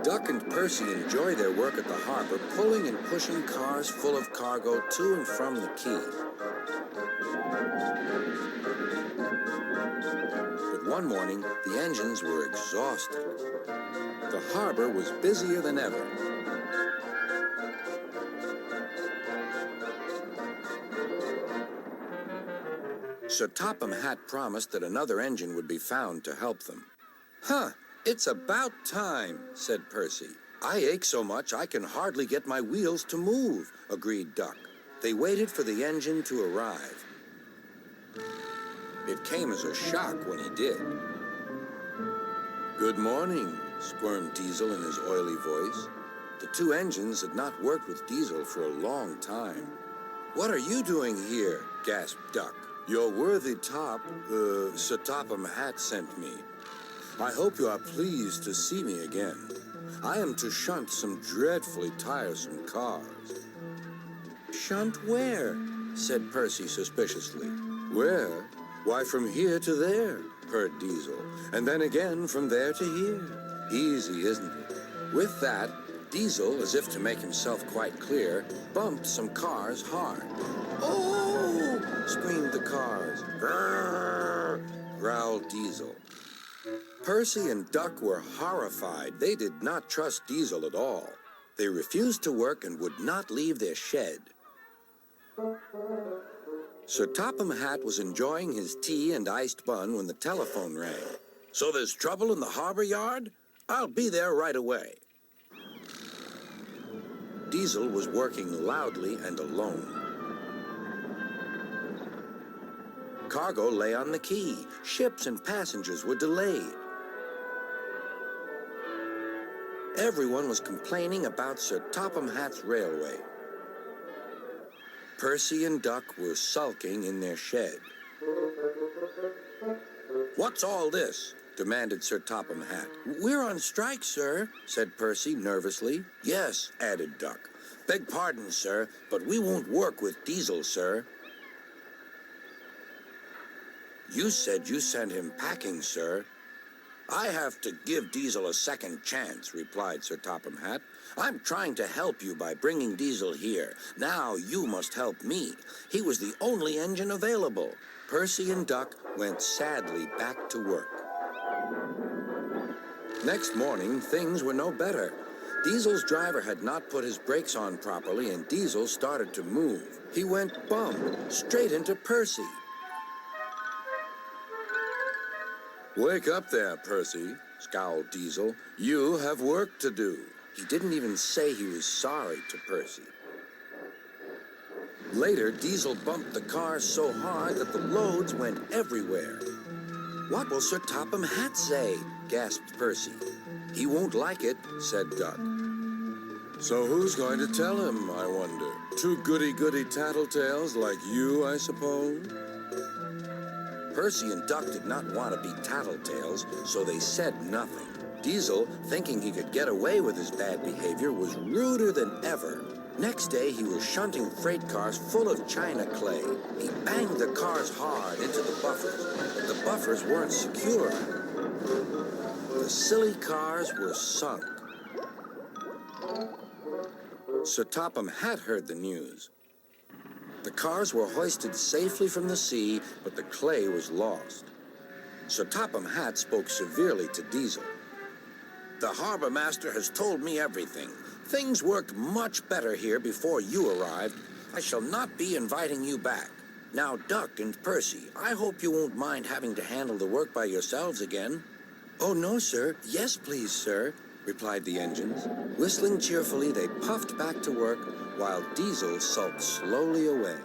Duck and Percy enjoy their work at the harbor, pulling and pushing cars full of cargo to and from the quay. But one morning, the engines were exhausted. The harbor was busier than ever. Sir Topham Hatt promised that another engine would be found to help them. "Huh, it's about time," said Percy. "I ache so much I can hardly get my wheels to move," agreed Duck. They waited for the engine to arrive. It came as a shock when he did. "Good morning," squirmed Diesel in his oily voice. The two engines had not worked with Diesel for a long time. "What are you doing here?" gasped Duck. "Your worthy Sir Topham Hatt sent me. I hope you are pleased to see me again. I am to shunt some dreadfully tiresome cars." "Shunt where?" said Percy suspiciously. "Where? Why, from here to there," purred Diesel, "and then again from there to here. Easy, isn't it?" With that, Diesel, as if to make himself quite clear, bumped some cars hard. "Oh!" screamed the cars. "Grrr!" growled Diesel. Percy and Duck were horrified. They did not trust Diesel at all. They refused to work and would not leave their shed. Sir Topham Hatt was enjoying his tea and iced bun when the telephone rang. "So there's trouble in the harbor yard? I'll be there right away." Diesel was working loudly and alone. Cargo lay on the quay. Ships and passengers were delayed. Everyone was complaining about Sir Topham Hatt's railway. Percy and Duck were sulking in their shed. "What's all this?" demanded Sir Topham Hatt. "We're on strike, sir," said Percy nervously. "Yes," added Duck. "Beg pardon, sir, but we won't work with Diesel, sir." "You said you sent him packing, sir." "I have to give Diesel a second chance," replied Sir Topham Hatt. "I'm trying to help you by bringing Diesel here. Now you must help me. He was the only engine available." Percy and Duck went sadly back to work. Next morning, things were no better. Diesel's driver had not put his brakes on properly, and Diesel started to move. He went bump straight into Percy. "Wake up there, Percy," scowled Diesel. "You have work to do." He didn't even say he was sorry to Percy. Later, Diesel bumped the cars so hard that the loads went everywhere. "What will Sir Topham Hatt say?" gasped Percy. "He won't like it," said Duck. "So who's going to tell him, I wonder? Two goody-goody tattletales like you, I suppose?" Percy and Duck did not want to be tattletales, so they said nothing. Diesel, thinking he could get away with his bad behavior, was ruder than ever. Next day, he was shunting freight cars full of china clay. He banged the cars hard into the buffers, but the buffers weren't secure. The silly cars were sunk. Sir Topham Hatt heard the news. The cars were hoisted safely from the sea, but the clay was lost. Sir Topham Hatt spoke severely to Diesel. "The harbor master has told me everything. Things worked much better here before you arrived. I shall not be inviting you back. Now, Duck and Percy, I hope you won't mind having to handle the work by yourselves again." "Oh, no, sir. Yes, please, sir," replied the engines. Whistling cheerfully, they puffed back to work while Diesel sulked slowly away.